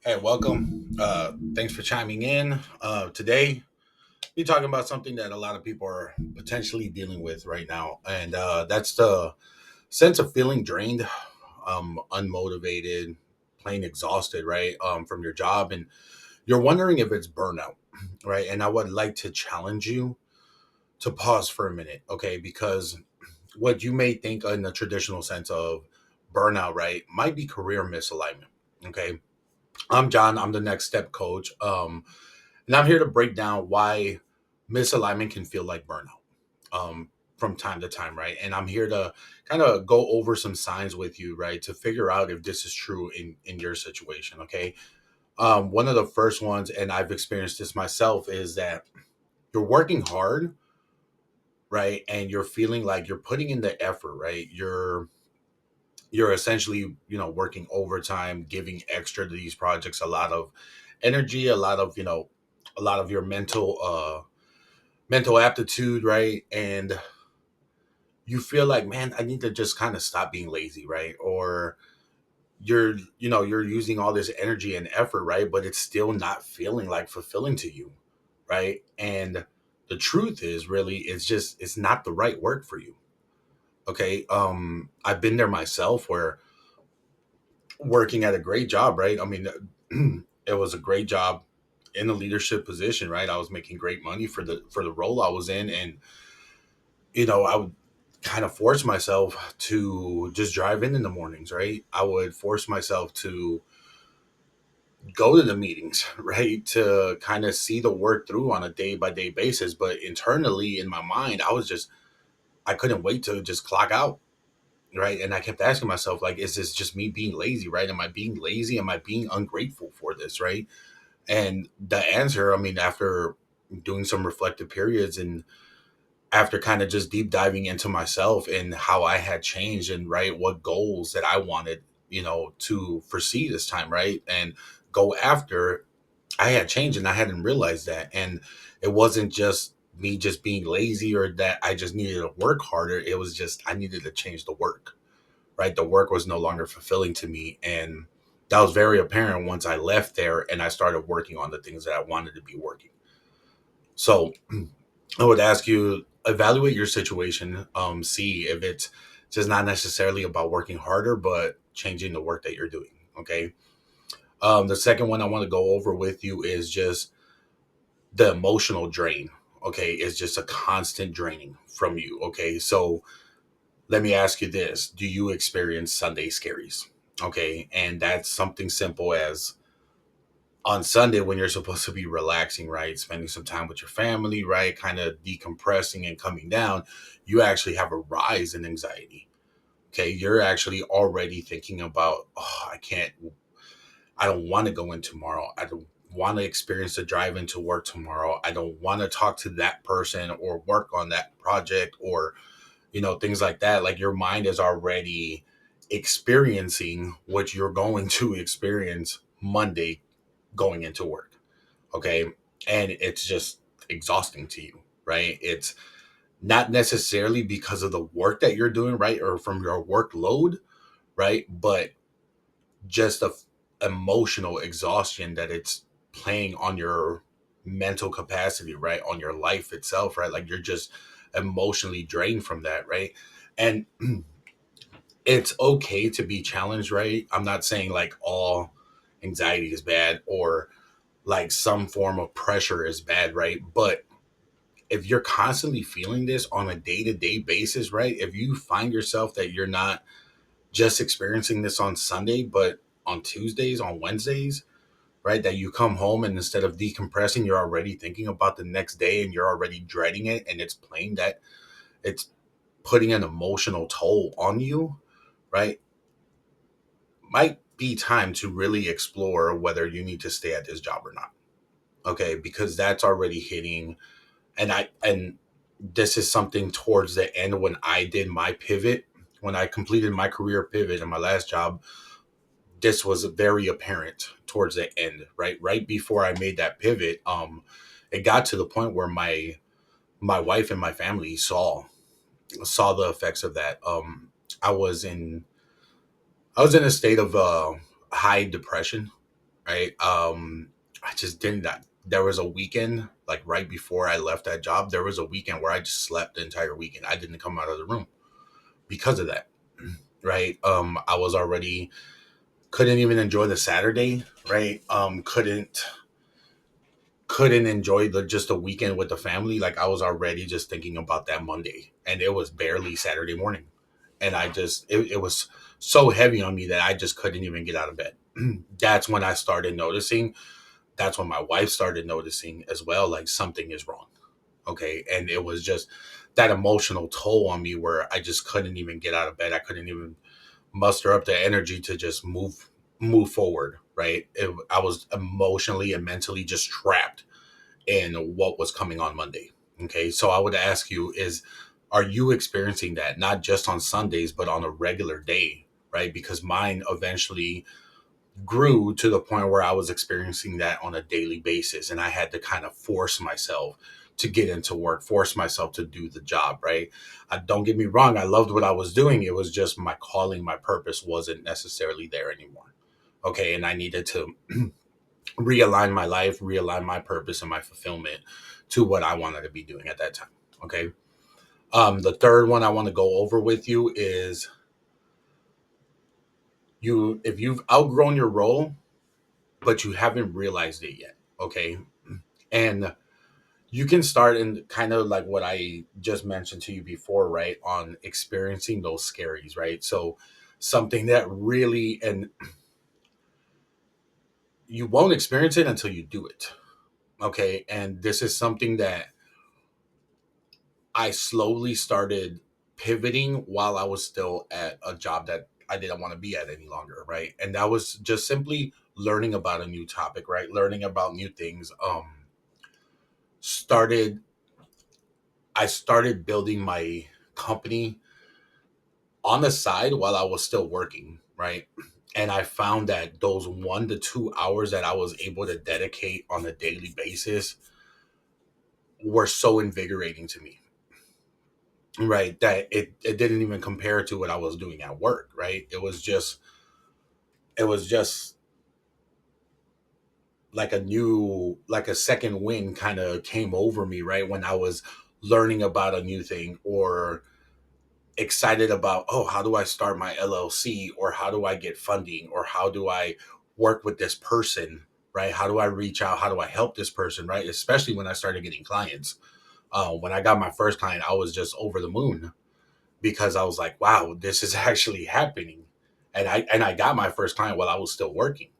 Hey, welcome. Thanks for chiming in. Today, we're talking about something that a lot of people are potentially dealing with right now, and that's the sense of feeling drained, unmotivated, plain exhausted, right, from your job, and you're wondering if it's burnout, right? And I would like to challenge you to pause for a minute, okay? Because what you may think in the traditional sense of burnout, right, might be career misalignment, okay? I'm John. I'm the next step coach. And I'm here to break down why misalignment can feel like burnout from time to time, right? And I'm here to kind of go over some signs with you, right, to figure out if this is true in your situation, okay? One of the first ones, and I've experienced this myself, is that you're working hard, right, and you're feeling like you're putting in the effort, right? You're essentially, working overtime, giving extra to these projects, a lot of energy, a lot of your mental aptitude, right? And you feel like, man, I need to just kind of stop being lazy, right? Or you're using all this energy and effort, right? But it's still not feeling like fulfilling to you, right? And the truth is really it's not the right work for you. Okay. I've been there myself where working at a great job, right? I mean, it was a great job in a leadership position, right? I was making great money for the role I was in, and I would kind of force myself to just drive in the mornings, right? I would force myself to go to the meetings, right? To kind of see the work through on a day by day basis, but internally in my mind, I couldn't wait to just clock out, right? And I kept asking myself, like, is this just me being lazy, right? Am I being lazy? Am I being ungrateful for this, right? And the answer, I mean, after doing some reflective periods and after kind of just deep diving into myself and how I had changed and right what goals that I wanted, to foresee this time, right? And go after, I had changed and I hadn't realized that. And it wasn't just me just being lazy or that I just needed to work harder. It was just I needed to change the work, right? The work was no longer fulfilling to me. And that was very apparent once I left there and I started working on the things that I wanted to be working. So I would ask you evaluate your situation, see if it's just not necessarily about working harder, but changing the work that you're doing. Okay. The second one I want to go over with you is just the emotional drain. Okay, it's just a constant draining from you. Okay, so let me ask you this: do you experience Sunday scaries? Okay, and that's something simple as on Sunday when you're supposed to be relaxing, right? Spending some time with your family, right? Kind of decompressing and coming down, you actually have a rise in anxiety. Okay. You're actually already thinking about, oh, I don't want to go in tomorrow. I don't want to experience the drive into work tomorrow. I don't want to talk to that person or work on that project or, things like that. Like your mind is already experiencing what you're going to experience Monday going into work. Okay. And it's just exhausting to you, right? It's not necessarily because of the work that you're doing, right? Or from your workload, right? But just the emotional exhaustion that it's playing on your mental capacity, right? On your life itself, right? Like you're just emotionally drained from that, right? And it's okay to be challenged, right? I'm not saying like all anxiety is bad or like some form of pressure is bad, right? But if you're constantly feeling this on a day to day basis, right? If you find yourself that you're not just experiencing this on Sunday, but on Tuesdays, on Wednesdays, right? That you come home and instead of decompressing, you're already thinking about the next day and you're already dreading it. And it's plain that it's putting an emotional toll on you, right? Might be time to really explore whether you need to stay at this job or not. Okay. Because that's already hitting and this is something towards the end when I did my pivot, when I completed my career pivot in my last job, this was very apparent towards the end, right? Right before I made that pivot, it got to the point where my wife and my family saw the effects of that. I was in I was in a state of high depression, right? I just didn't that. There was a weekend, like right before I left that job, there was a weekend where I just slept the entire weekend. I didn't come out of the room because of that, right? I was already couldn't even enjoy the Saturday, right? Couldn't enjoy the just a weekend with the family. Like I was already just thinking about that Monday, and it was barely Saturday morning, and it was so heavy on me that I just couldn't even get out of bed. That's when I started noticing. That's when my wife started noticing as well, like something is wrong. Okay, and it was just that emotional toll on me where I just couldn't even get out of bed. I couldn't even muster up the energy to just move forward. Right, I was emotionally and mentally just trapped in what was coming on Monday. Okay, so I would ask you is, are you experiencing that not just on Sundays but on a regular day? Right, because mine eventually grew to the point where I was experiencing that on a daily basis, and I had to kind of force myself to get into work, force myself to do the job, right? Don't get me wrong, I loved what I was doing. It was just my calling, my purpose wasn't necessarily there anymore. Okay, and I needed to realign my life, realign my purpose and my fulfillment to what I wanted to be doing at that time. Okay. The third one I want to go over with you is, if you've outgrown your role, but you haven't realized it yet. Okay. And you can start in kind of like what I just mentioned to you before, right? On experiencing those scaries, right? So something that really, and you won't experience it until you do it. Okay. And this is something that I slowly started pivoting while I was still at a job that I didn't want to be at any longer, right? And that was just simply learning about a new topic, right? Learning about new things. Started I started building my company on the side while I was still working, right? And I found that those 1 to 2 hours that I was able to dedicate on a daily basis were so invigorating to me, right? That it didn't even compare to what I was doing at work, right? It was just like like a second wind kind of came over me, right? When I was learning about a new thing, or excited about, oh, how do I start my LLC, or how do I get funding, or how do I work with this person, right? How do I reach out? How do I help this person, right? Especially when I started getting clients. When I got my first client, I was just over the moon because I was like, wow, this is actually happening. And I got my first client while I was still working.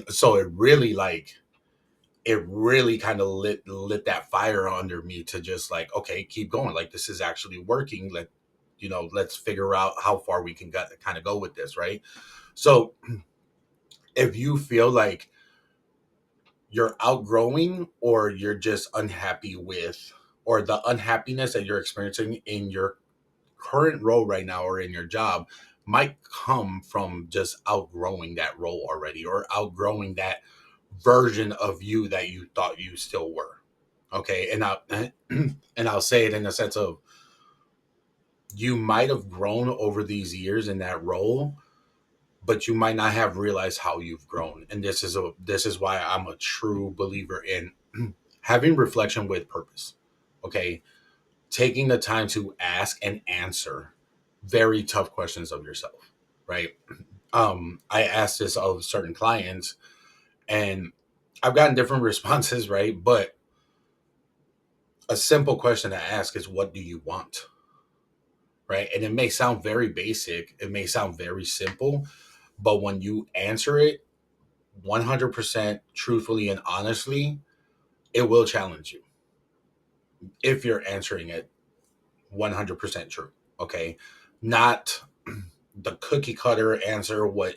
So it really kind of lit that fire under me to just like, okay, keep going. Like this is actually working. Let's figure out how far we can kind of go with this, right? So if you feel like you're outgrowing, or you're just unhappy with, or the unhappiness that you're experiencing in your current role right now or in your job might come from just outgrowing that role already, or outgrowing that version of you that you thought you still were. Okay. And I'll say it in the sense of, you might have grown over these years in that role, but you might not have realized how you've grown. And this is why I'm a true believer in having reflection with purpose. Okay. Taking the time to ask and answer very tough questions of yourself, right? I asked this of certain clients, and I've gotten different responses, right? But a simple question to ask is, what do you want? Right? And it may sound very basic, it may sound very simple, but when you answer it 100% truthfully and honestly, it will challenge you if you're answering it 100% true. Okay. Not the cookie cutter answer, what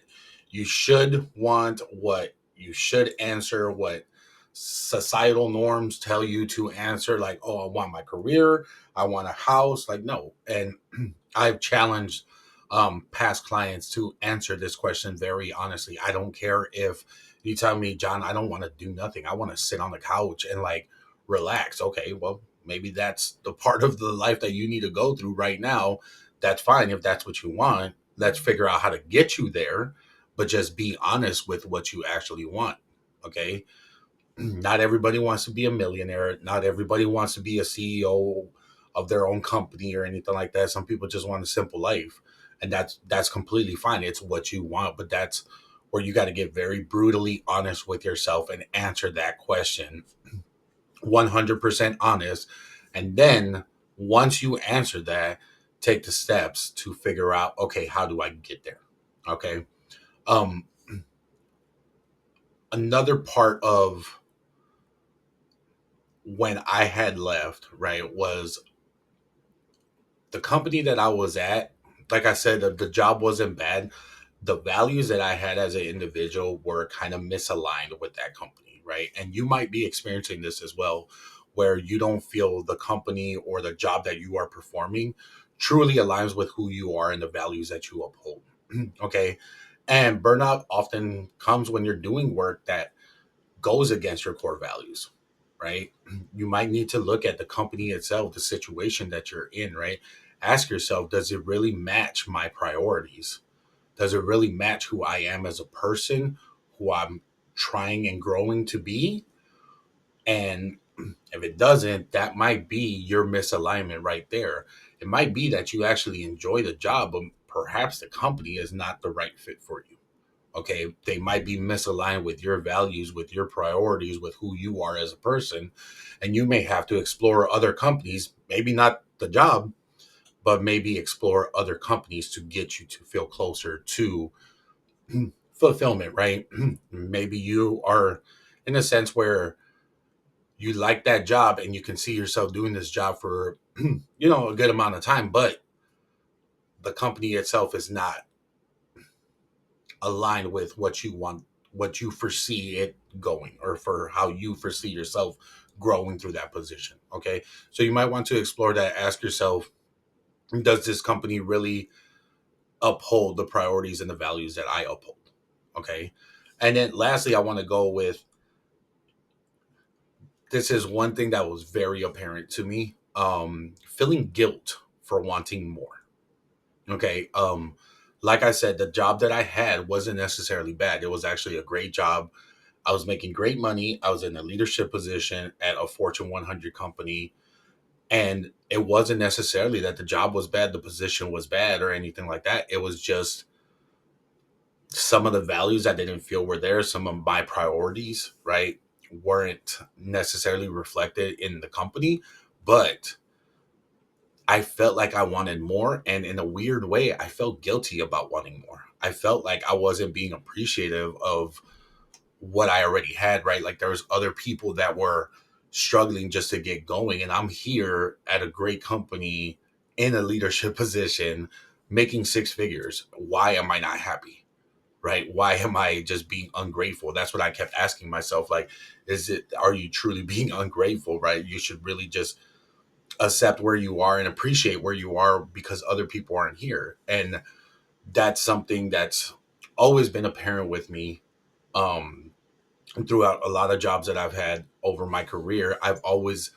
you should want, what you should answer, what societal norms tell you to answer. Like, oh, I want my career, I want a house. Like, no. And I've challenged past clients to answer this question very honestly. I don't care if you tell me, John, I don't want to do nothing, I want to sit on the couch and like relax. Okay, well, maybe that's the part of the life that you need to go through right now. That's fine if that's what you want. Let's figure out how to get you there. but just be honest with what you actually want. Okay. Not everybody wants to be a millionaire. Not everybody wants to be a CEO of their own company or anything like that. Some people just want a simple life. And that's completely fine. It's what you want, but that's where you got to get very brutally honest with yourself and answer that question 100% honest. And then once you answer that, take the steps to figure out, okay, how do I get there? Okay. Um, Another part of when I had left, right, was the company that I was at. Like I said, the job wasn't bad. The values that I had as an individual were kind of misaligned with that company, right? And you might be experiencing this as well, where you don't feel the company or the job that you are performing truly aligns with who you are and the values that you uphold. Okay. And burnout often comes when you're doing work that goes against your core values, right? You might need to look at the company itself, the situation that you're in, right? Ask yourself, does it really match my priorities? Does it really match who I am as a person, who I'm trying and growing to be? And if it doesn't, that might be your misalignment right there. It might be that you actually enjoy the job, but perhaps the company is not the right fit for you. Okay. They might be misaligned with your values, with your priorities, with who you are as a person. And you may have to explore other companies, maybe not the job, but maybe explore other companies to get you to feel closer to fulfillment, right? Maybe you are in a sense where you like that job and you can see yourself doing this job for a good amount of time, but the company itself is not aligned with what you want, what you foresee it going, or for how you foresee yourself growing through that position. Okay. So you might want to explore that. Ask yourself, does this company really uphold the priorities and the values that I uphold? Okay. And then lastly, I want to go with, this is one thing that was very apparent to me. Feeling guilt for wanting more. Okay. Like I said, the job that I had wasn't necessarily bad. It was actually a great job. I was making great money. I was in a leadership position at a Fortune 100 company. And it wasn't necessarily that the job was bad, the position was bad, or anything like that. It was just some of the values I didn't feel were there. Some of my priorities, right, weren't necessarily reflected in the company. But I felt like I wanted more. And in a weird way, I felt guilty about wanting more. I felt like I wasn't being appreciative of what I already had, right? Like there was other people that were struggling just to get going. And I'm here at a great company in a leadership position, making six figures. Why am I not happy? Right? Why am I just being ungrateful? That's what I kept asking myself. Like, are you truly being ungrateful? Right? You should really just accept where you are and appreciate where you are because other people aren't here. And that's something that's always been apparent with me. Um, Throughout a lot of jobs that I've had over my career, I've always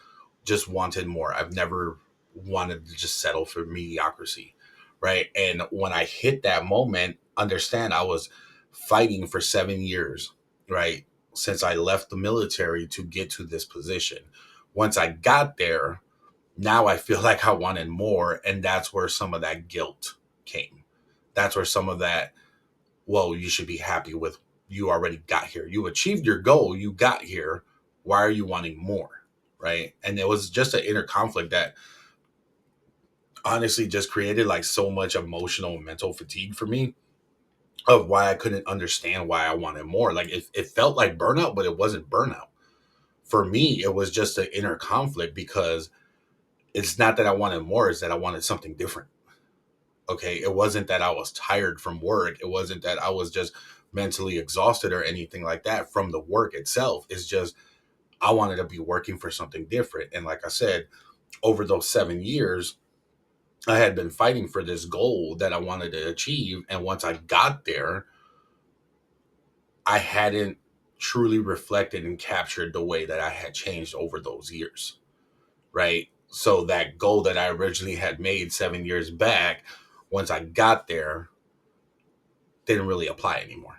just wanted more. I've never wanted to just settle for mediocrity. Right. And when I hit that moment, understand I was fighting for 7 years, right? Since I left the military to get to this position. Once I got there, now I feel like I wanted more. And that's where some of that guilt came. That's where some of that, well, you should be happy with, you already got here. You achieved your goal. You got here. Why are you wanting more? Right. And it was just an inner conflict that honestly just created like so much emotional and mental fatigue for me of why I couldn't understand why I wanted more. Like it felt like burnout, but it wasn't burnout. For me, it was just an inner conflict because it's not that I wanted more, it's that I wanted something different. Okay. It wasn't that I was tired from work. It wasn't that I was just mentally exhausted or anything like that from the work itself. It's just I wanted to be working for something different. And like I said, over those 7 years, I had been fighting for this goal that I wanted to achieve. And once I got there, I hadn't truly reflected and captured the way that I had changed over those years. Right. So that goal that I originally had made 7 years back, once I got there, didn't really apply anymore,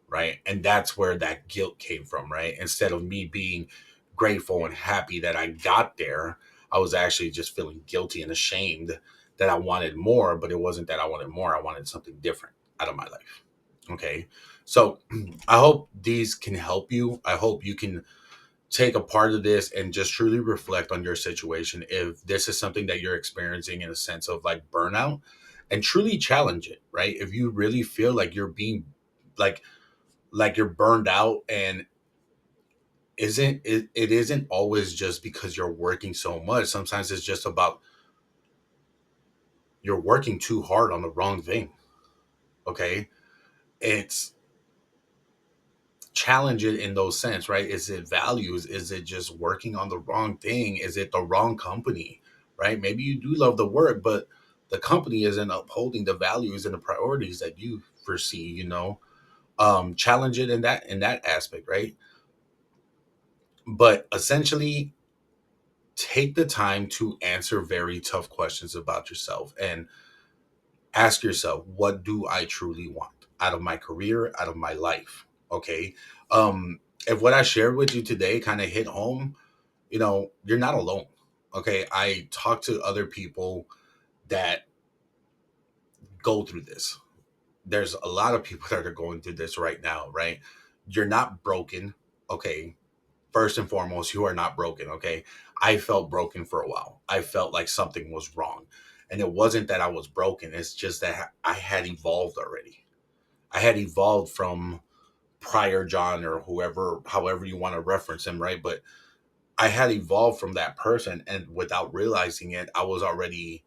right? And that's where that guilt came from, right? Instead of me being grateful and happy that I got there, I was actually just feeling guilty and ashamed that I wanted more, but it wasn't that I wanted more. I wanted something different out of my life. Okay. So I hope these can help you. I hope you can take a part of this and just truly reflect on your situation. If this is something that you're experiencing in a sense of like burnout, and truly challenge it, right? If you really feel like you're being like you're burned out, and it isn't always just because you're working so much. Sometimes it's just about you're working too hard on the wrong thing. Okay. It's challenge it in those sense, right? Is it values? Is it just working on the wrong thing? Is it the wrong company? Right? Maybe you do love the work, but the company isn't upholding the values and the priorities that you foresee, challenge it in that aspect, right? But essentially take the time to answer very tough questions about yourself and ask yourself, what do I truly want out of my career, out of my life? Okay. If what I shared with you today kind of hit home, you're not alone. Okay. I talk to other people that go through this. There's a lot of people that are going through this right now, right? You're not broken. Okay. First and foremost, you are not broken. Okay. I felt broken for a while. I felt like something was wrong. And it wasn't that I was broken. It's just that I had evolved already. I had evolved from prior John, or whoever, however you want to reference him, right? But I had evolved from that person. And without realizing it, I was already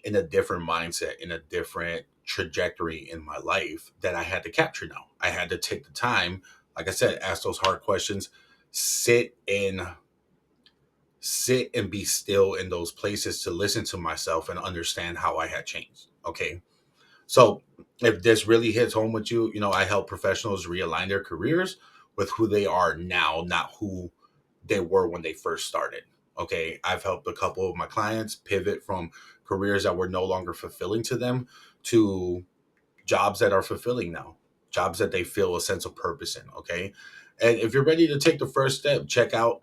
in a different mindset, in a different trajectory in my life that I had to capture now. I had to take the time, like I said, ask those hard questions, sit and sit and be still in those places to listen to myself and understand how I had changed. Okay. So if this really hits home with you, I help professionals realign their careers with who they are now, not who they were when they first started. Okay. I've helped a couple of my clients pivot from careers that were no longer fulfilling to them to jobs that are fulfilling now, jobs that they feel a sense of purpose in. Okay. And if you're ready to take the first step, check out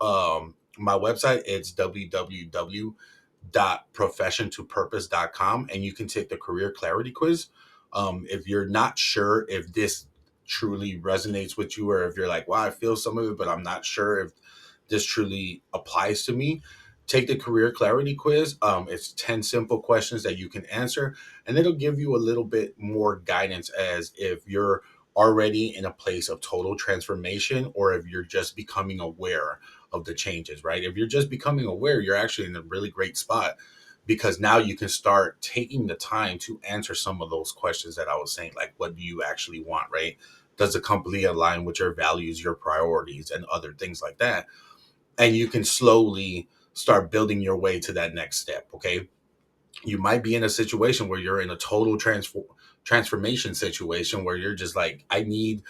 my website. It's www.professiontopurpose.com, and you can take the career clarity quiz. If you're not sure if this truly resonates with you, or if you're like, wow, I feel some of it, but I'm not sure if this truly applies to me, take the career clarity quiz. It's 10 simple questions that you can answer, and it'll give you a little bit more guidance as if you're already in a place of total transformation, or if you're just becoming aware of the changes, right? If you're just becoming aware, you're actually in a really great spot, because now you can start taking the time to answer some of those questions that I was saying, like, what do you actually want, right? Does the company align with your values, your priorities, and other things like that? And you can slowly start building your way to that next step. Okay. You might be in a situation where you're in a total transformation situation where you're just like, I need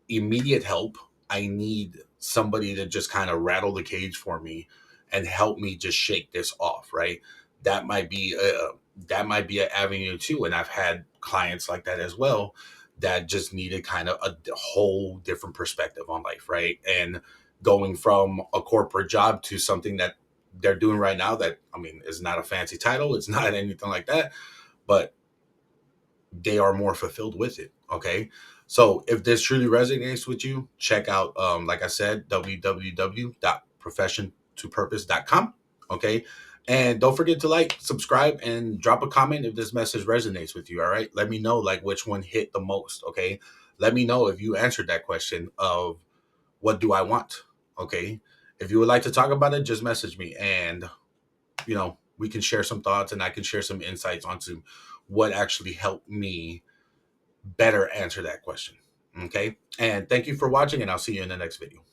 immediate help. I need somebody to just kind of rattle the cage for me and help me just shake this off, right? That might be an avenue too. And I've had clients like that as well, that just needed kind of a whole different perspective on life, right? And going from a corporate job to something that they're doing right now that, I mean, is not a fancy title, it's not anything like that, but they are more fulfilled with it. Okay. So if this truly resonates with you, check out, like I said, www.professiontopurpose.com. Okay. And don't forget to like, subscribe, and drop a comment if this message resonates with you. All right. Let me know like which one hit the most. Okay. Let me know if you answered that question of what do I want? Okay. If you would like to talk about it, just message me, and we can share some thoughts, and I can share some insights onto what actually helped me better answer that question. Okay. And thank you for watching, and I'll see you in the next video.